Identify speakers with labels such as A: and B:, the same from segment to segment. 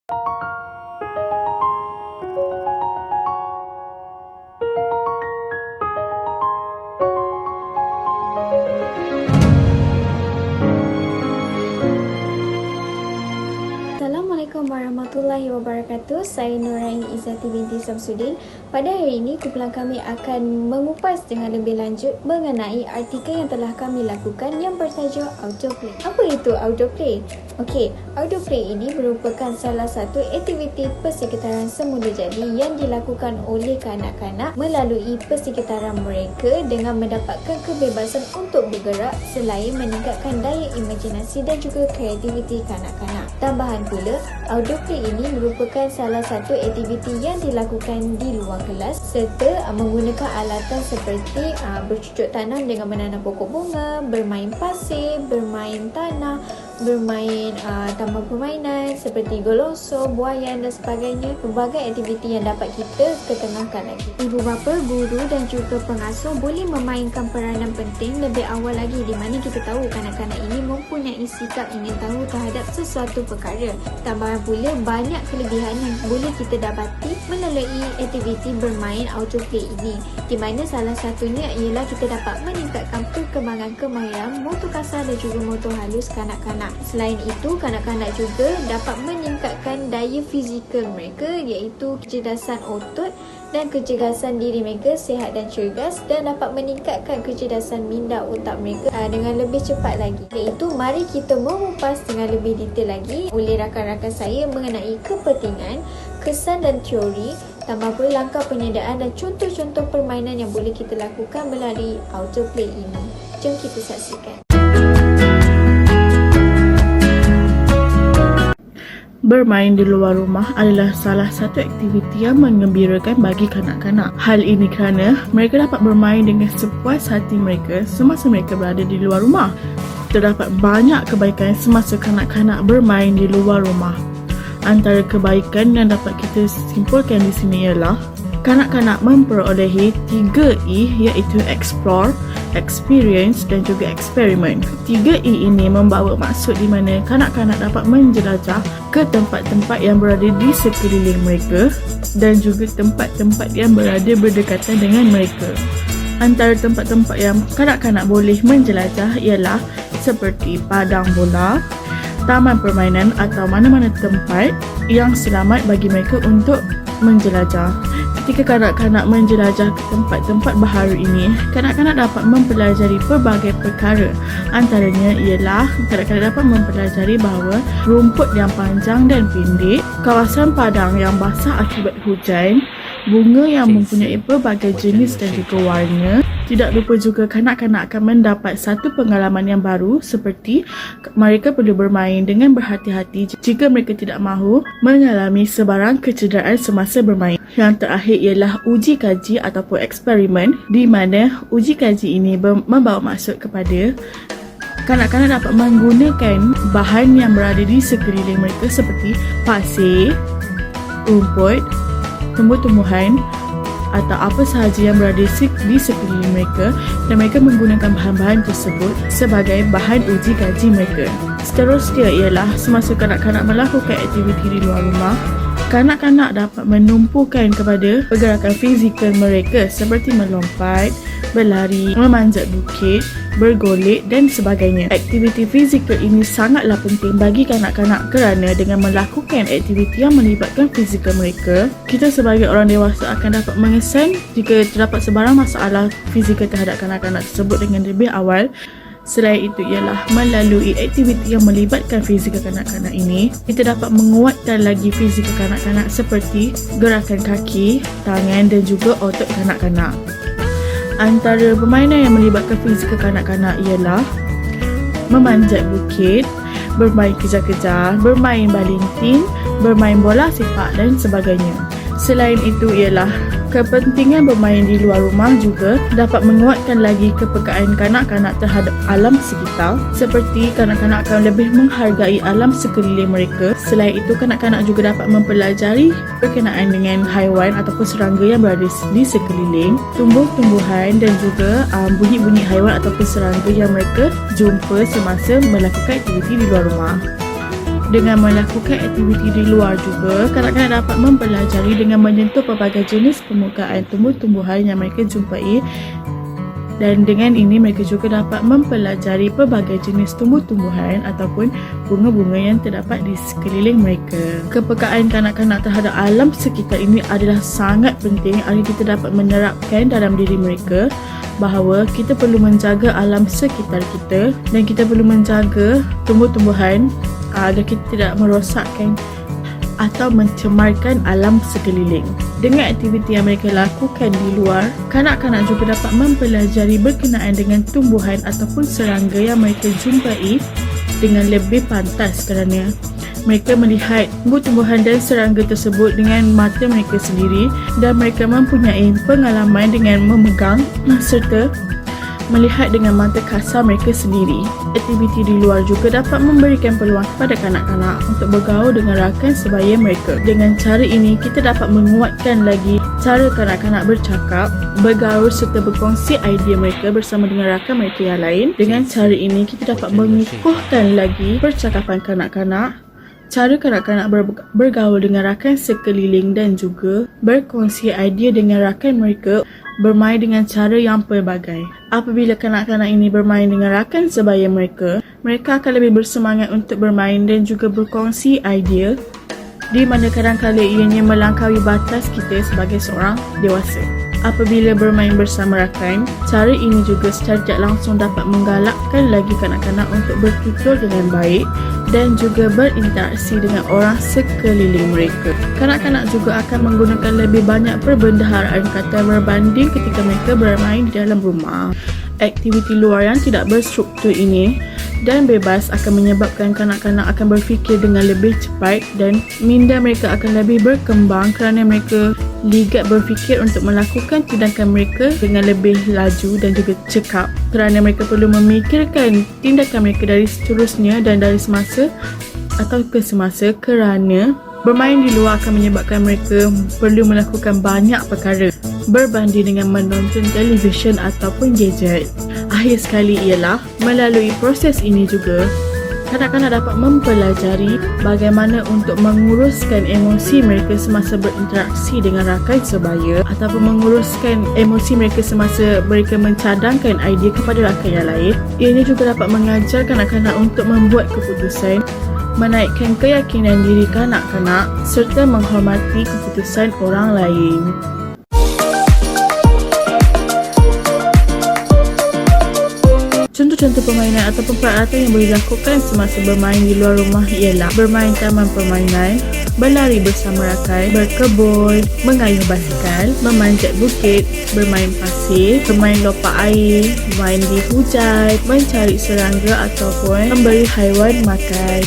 A: Assalamualaikum warahmatullahi wabarakatuh. Saya Nuraini Izzati binti Samsudin. Pada hari ini, kumpulan kami akan mengupas dengan lebih lanjut mengenai artikel yang telah kami lakukan yang bertajuk autoplay. Apa itu autoplay? Okey, autoplay ini merupakan salah satu aktiviti persekitaran semula jadi yang dilakukan oleh kanak-kanak melalui persekitaran mereka dengan mendapatkan kebebasan untuk bergerak selain meningkatkan daya imajinasi dan juga kreativiti kanak-kanak. Tambahan pula, autoplay ini merupakan salah satu aktiviti yang dilakukan di luar kelas serta menggunakan alatan seperti bercucuk tanam dengan menanam pokok bunga, bermain pasir, bermain tanah, bermain taman permainan seperti golosor, buaian dan sebagainya. Pelbagai aktiviti yang dapat kita ketengahkan lagi. Ibu bapa, guru dan juga pengasuh boleh memainkan peranan penting lebih awal lagi di mana kita tahu kanak-kanak ini mempunyai sikap ingin tahu terhadap sesuatu perkara. Tambahan pula banyak kelebihan yang boleh kita dapati melalui aktiviti bermain autoplay ini, di mana salah satunya ialah kita dapat meningkatkan perkembangan kemahiran motor kasar dan juga motor halus kanak-kanak. Selain itu, kanak-kanak juga dapat meningkatkan daya fizikal mereka iaitu kecerdasan otot dan kecerdasan diri mereka sihat dan cergas dan dapat meningkatkan kecerdasan minda otak mereka dengan lebih cepat lagi. Iaitu mari kita mengupas dengan lebih detail lagi oleh rakan-rakan saya mengenai kepentingan, kesan dan teori, tambah pula langkah penyediaan dan contoh-contoh permainan yang boleh kita lakukan melalui autoplay ini. Jom kita saksikan.
B: Bermain di luar rumah adalah salah satu aktiviti yang menggembirakan bagi kanak-kanak. Hal ini kerana mereka dapat bermain dengan sepuas hati mereka semasa mereka berada di luar rumah. Terdapat banyak kebaikan semasa kanak-kanak bermain di luar rumah. Antara kebaikan yang dapat kita simpulkan di sini ialah kanak-kanak memperolehi 3E iaitu explore, experience dan juga experiment. 3E ini membawa maksud di mana kanak-kanak dapat menjelajah ke tempat-tempat yang berada di sekeliling mereka dan juga tempat-tempat yang berada berdekatan dengan mereka. Antara tempat-tempat yang kanak-kanak boleh menjelajah ialah seperti padang bola, taman permainan atau mana-mana tempat yang selamat bagi mereka untuk menjelajah. Ketika kanak-kanak menjelajah ke tempat-tempat baharu ini, kanak-kanak dapat mempelajari pelbagai perkara. Antaranya ialah kanak-kanak dapat mempelajari bahawa rumput yang panjang dan pendek, kawasan padang yang basah akibat hujan, bunga yang mempunyai pelbagai jenis dan juga warna. Tidak lupa juga kanak-kanak akan mendapat satu pengalaman yang baru seperti mereka perlu bermain dengan berhati-hati jika mereka tidak mahu mengalami sebarang kecederaan semasa bermain. Yang terakhir ialah uji kaji ataupun eksperimen, di mana uji kaji ini membawa maksud kepada kanak-kanak dapat menggunakan bahan yang berada di sekeliling mereka seperti pasir, rumput, tumbuh-tumbuhan atau apa sahaja yang berada di sekeliling mereka dan mereka menggunakan bahan-bahan tersebut sebagai bahan uji kaji mereka. Seterusnya ialah semasa kanak-kanak melakukan aktiviti di luar rumah, kanak-kanak dapat menumpukan kepada pergerakan fizikal mereka seperti melompat, berlari, memanjat bukit, bergolek dan sebagainya. Aktiviti fizikal ini sangatlah penting bagi kanak-kanak kerana dengan melakukan aktiviti yang melibatkan fizikal mereka, kita sebagai orang dewasa akan dapat mengesan jika terdapat sebarang masalah fizikal terhadap kanak-kanak tersebut dengan lebih awal. Selain itu ialah melalui aktiviti yang melibatkan fizikal kanak-kanak ini, kita dapat menguatkan lagi fizikal kanak-kanak seperti gerakan kaki, tangan dan juga otot kanak-kanak. Antara permainan yang melibatkan fizikal kanak-kanak ialah memanjat bukit, bermain kejar-kejar, bermain balintin, bermain bola sepak dan sebagainya. Selain itu ialah kepentingan bermain di luar rumah juga dapat menguatkan lagi kepekaan kanak-kanak terhadap alam sekitar, seperti kanak-kanak akan lebih menghargai alam sekeliling mereka. Selain itu, kanak-kanak juga dapat mempelajari berkenaan dengan haiwan ataupun serangga yang berada di sekeliling, tumbuh-tumbuhan dan juga bunyi-bunyi haiwan ataupun serangga yang mereka jumpa semasa melakukan aktiviti di luar rumah. Dengan melakukan aktiviti di luar juga, kanak-kanak dapat mempelajari dengan menyentuh pelbagai jenis permukaan tumbuh-tumbuhan yang mereka jumpai, dan dengan ini mereka juga dapat mempelajari pelbagai jenis tumbuh-tumbuhan ataupun bunga-bunga yang terdapat di sekeliling mereka. Kepekaan kanak-kanak terhadap alam sekitar ini adalah sangat penting agar kita dapat menerapkan dalam diri mereka bahawa kita perlu menjaga alam sekitar kita dan kita perlu menjaga tumbuh-tumbuhan agar kita tidak merosakkan atau mencemarkan alam sekeliling. Dengan aktiviti yang mereka lakukan di luar, kanak-kanak juga dapat mempelajari berkenaan dengan tumbuhan ataupun serangga yang mereka jumpai dengan lebih pantas kerana mereka melihat tumbuh-tumbuhan dan serangga tersebut dengan mata mereka sendiri dan mereka mempunyai pengalaman dengan memegang serta melihat dengan mata kasar mereka sendiri. Aktiviti di luar juga dapat memberikan peluang kepada kanak-kanak untuk bergaul dengan rakan sebaya mereka. Dengan cara ini, kita dapat menguatkan lagi cara kanak-kanak bercakap, bergaul serta berkongsi idea mereka bersama dengan rakan mereka yang lain. Dengan cara ini, kita dapat mengukuhkan lagi percakapan kanak-kanak, cara kanak-kanak bergaul dengan rakan sekeliling dan juga berkongsi idea dengan rakan mereka, bermain dengan cara yang pelbagai. Apabila kanak-kanak ini bermain dengan rakan sebaya mereka, mereka akan lebih bersemangat untuk bermain dan juga berkongsi idea, di mana kadang-kadang ianya melangkaui batas kita sebagai seorang dewasa. Apabila bermain bersama rakan, cara ini juga secara tidak langsung dapat menggalakkan lagi kanak-kanak untuk bertutur dengan baik dan juga berinteraksi dengan orang sekeliling mereka. Kanak-kanak juga akan menggunakan lebih banyak perbendaharaan kata berbanding ketika mereka bermain di dalam rumah. Aktiviti luar yang tidak berstruktur ini dan bebas akan menyebabkan kanak-kanak akan berfikir dengan lebih cepat dan minda mereka akan lebih berkembang kerana mereka ligat berfikir untuk melakukan tindakan mereka dengan lebih laju dan juga cekap kerana mereka perlu memikirkan tindakan mereka dari seterusnya dan dari semasa atau ke semasa kerana bermain di luar akan menyebabkan mereka perlu melakukan banyak perkara berbanding dengan menonton televisyen ataupun gadget. Akhir sekali ialah melalui proses ini juga kanak-kanak dapat mempelajari bagaimana untuk menguruskan emosi mereka semasa berinteraksi dengan rakan sebaya ataupun menguruskan emosi mereka semasa mereka mencadangkan idea kepada rakan yang lain. Ini juga dapat mengajar kanak-kanak untuk membuat keputusan, menaikkan keyakinan diri kanak-kanak serta menghormati keputusan orang lain. Contoh-contoh permainan ataupun peralatan yang boleh dilakukan semasa bermain di luar rumah ialah bermain taman permainan, berlari bersama rakan, berkebun, mengayuh basikal, memanjat bukit, bermain pasir, bermain lopak air, bermain di hujan, mencari serangga ataupun memberi haiwan makan.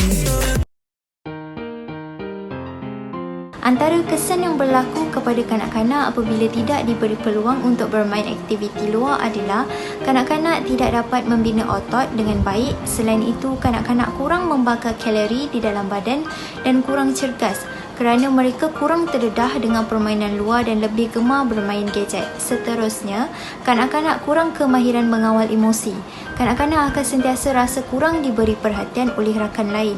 C: Antara kesan yang berlaku kepada kanak-kanak apabila tidak diberi peluang untuk bermain aktiviti luar adalah kanak-kanak tidak dapat membina otot dengan baik. Selain itu, kanak-kanak kurang membakar kalori di dalam badan dan kurang cergas kerana mereka kurang terdedah dengan permainan luar dan lebih gemar bermain gadget. Seterusnya, kanak-kanak kurang kemahiran mengawal emosi. Kanak-kanak akan sentiasa rasa kurang diberi perhatian oleh rakan lain.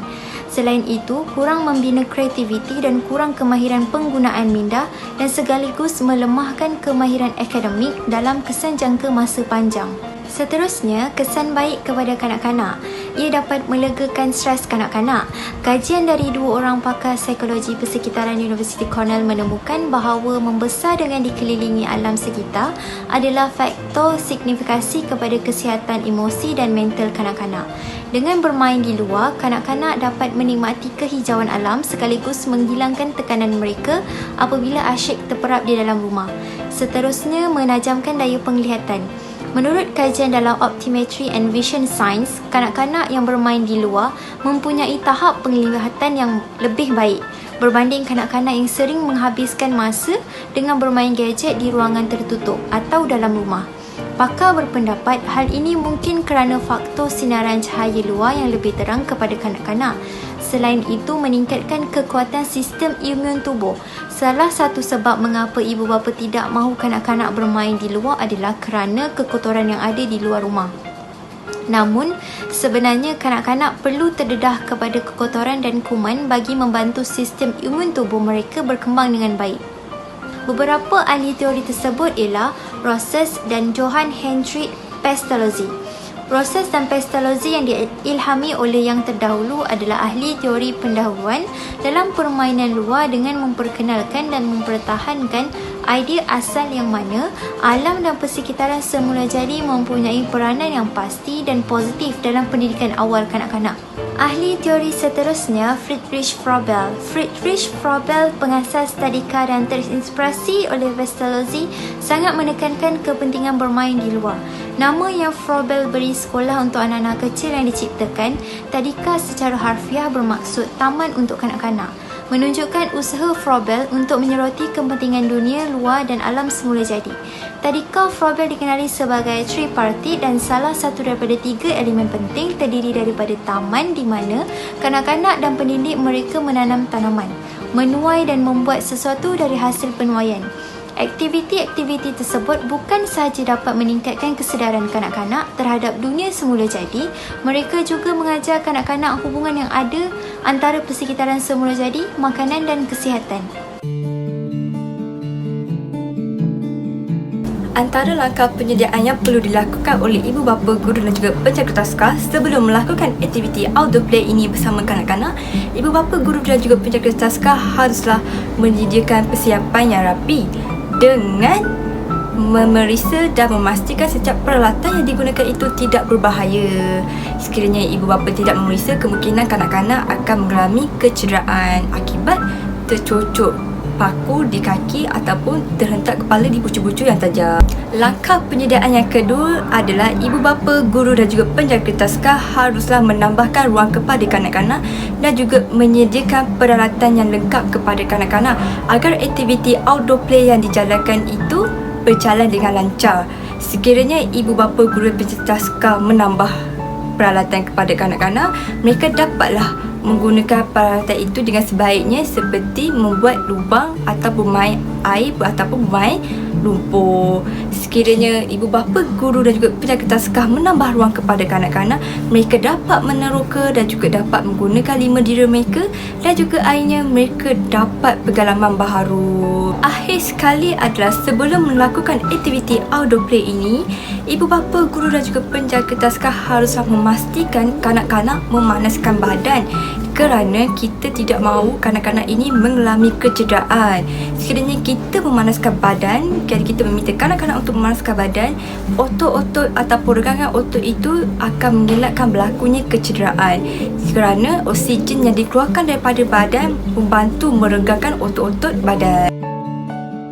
C: Selain itu, kurang membina kreativiti dan kurang kemahiran penggunaan minda dan sekaligus melemahkan kemahiran akademik dalam kesan jangka masa panjang. Seterusnya, kesan baik kepada kanak-kanak. Ia dapat melegakan stres kanak-kanak. Kajian dari 2 orang pakar psikologi persekitaran Universiti Cornell menemukan bahawa membesar dengan dikelilingi alam sekitar adalah faktor signifikasi kepada kesihatan emosi dan mental kanak-kanak. Dengan bermain di luar, kanak-kanak dapat menikmati kehijauan alam sekaligus menghilangkan tekanan mereka apabila asyik terperap di dalam rumah. Seterusnya, menajamkan daya penglihatan. Menurut kajian dalam Optometry and Vision Science, kanak-kanak yang bermain di luar mempunyai tahap penglihatan yang lebih baik berbanding kanak-kanak yang sering menghabiskan masa dengan bermain gadget di ruangan tertutup atau dalam rumah. Pakar berpendapat hal ini mungkin kerana faktor sinaran cahaya luar yang lebih terang kepada kanak-kanak. Selain itu, meningkatkan kekuatan sistem imun tubuh. Salah satu sebab mengapa ibu bapa tidak mahu kanak-kanak bermain di luar adalah kerana kekotoran yang ada di luar rumah. Namun, sebenarnya kanak-kanak perlu terdedah kepada kekotoran dan kuman bagi membantu sistem imun tubuh mereka berkembang dengan baik. Beberapa ahli teori tersebut ialah Rosses dan Johann Hendrik Pestalozzi. Rosses dan Pestalozzi yang diilhami oleh yang terdahulu adalah ahli teori pendahuluan dalam permainan luar dengan memperkenalkan dan mempertahankan idea asal yang mana alam dan persekitaran semula jadi mempunyai peranan yang pasti dan positif dalam pendidikan awal kanak-kanak. Ahli teori seterusnya Friedrich Froebel. Friedrich Froebel, pengasas tadika dan terinspirasi oleh Pestalozzi, sangat menekankan kepentingan bermain di luar. Nama yang Froebel beri sekolah untuk anak-anak kecil yang diciptakan, tadika secara harfiah bermaksud taman untuk kanak-kanak, menunjukkan usaha Froebel untuk menyoroti kepentingan dunia luar dan alam semula jadi. Tadika Froebel dikenali sebagai tripartite dan salah satu daripada 3 elemen penting terdiri daripada taman di mana kanak-kanak dan pendidik mereka menanam tanaman, menuai dan membuat sesuatu dari hasil penuaian. Aktiviti-aktiviti tersebut bukan sahaja dapat meningkatkan kesedaran kanak-kanak terhadap dunia semula jadi, mereka juga mengajar kanak-kanak hubungan yang ada antara persekitaran semula jadi, makanan dan kesihatan.
D: Antara langkah penyediaan yang perlu dilakukan oleh ibu bapa, guru dan juga penjaga taska sebelum melakukan aktiviti outdoor play ini bersama kanak-kanak, ibu bapa, guru dan juga penjaga taska haruslah menyediakan persiapan yang rapi dengan memeriksa dan memastikan setiap peralatan yang digunakan itu tidak berbahaya. Sekiranya ibu bapa tidak memeriksa, kemungkinan kanak-kanak akan mengalami kecederaan akibat tercocok paku di kaki ataupun terhentak kepala di bucu-bucu yang tajam. Langkah penyediaan yang kedua adalah ibu bapa, guru dan juga penjaga taska haruslah menambahkan ruang kepada kanak-kanak dan juga menyediakan peralatan yang lengkap kepada kanak-kanak agar aktiviti outdoor play yang dijalankan itu berjalan dengan lancar. Sekiranya ibu bapa, guru dan penjaga taska menambah peralatan kepada kanak-kanak, mereka dapatlah menggunakan peralatan itu dengan sebaiknya, seperti membuat lubang atau bermain air ataupun bermain lumpur. Sekiranya ibu bapa, guru dan juga penjaga taska menambah ruang kepada kanak-kanak, mereka dapat meneroka dan juga dapat menggunakan 5 dira mereka dan juga akhirnya mereka dapat pengalaman baharu. Akhir sekali adalah sebelum melakukan aktiviti outdoor play ini, ibu bapa, guru dan juga penjaga taska haruslah memastikan kanak-kanak memanaskan badan kerana kita tidak mahu kanak-kanak ini mengalami kecederaan. Sekiranya kita memanaskan badan, jadi kita meminta kanak-kanak untuk memanaskan badan, otot-otot ataupun regangan otot itu akan mengelakkan berlakunya kecederaan kerana oksigen yang dikeluarkan daripada badan membantu meregangkan otot-otot badan.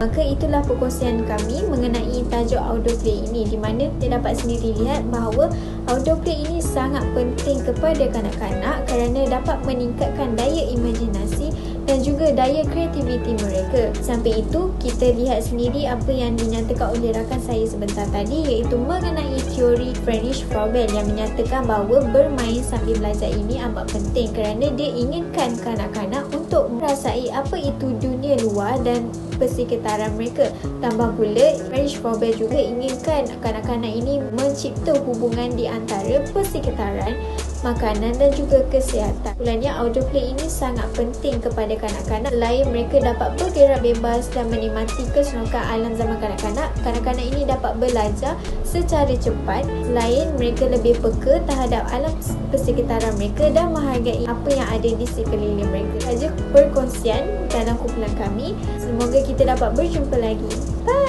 A: Maka itulah perkongsian kami mengenai tajuk outdoor play ini, di mana kita dapat sendiri lihat bahawa outdoor play ini sangat penting kepada kanak-kanak kerana dapat meningkatkan daya imajinasi dan juga daya kreativiti mereka. Sampai itu, kita lihat sendiri apa yang dinyatakan oleh rakan saya sebentar tadi, iaitu mengenai teori Friedrich Froebel yang menyatakan bahawa bermain sambil belajar ini amat penting kerana dia inginkan kanak-kanak untuk merasai apa itu dunia luar dan persekitaran mereka. Tambah pula, Friedrich Froebel juga inginkan kanak-kanak ini mencipta hubungan di antara persekitaran, makanan dan juga kesihatan. Sebenarnya outdoor play ini sangat penting kepada kanak-kanak. Selain mereka dapat bergerak bebas dan menikmati keseronokan alam zaman kanak-kanak, kanak-kanak ini dapat belajar secara cepat. Selain mereka lebih peka terhadap alam persekitaran mereka dan menghargai apa yang ada di sekeliling mereka. Saja perkongsian dalam kumpulan kami. Semoga kita dapat berjumpa lagi. Bye!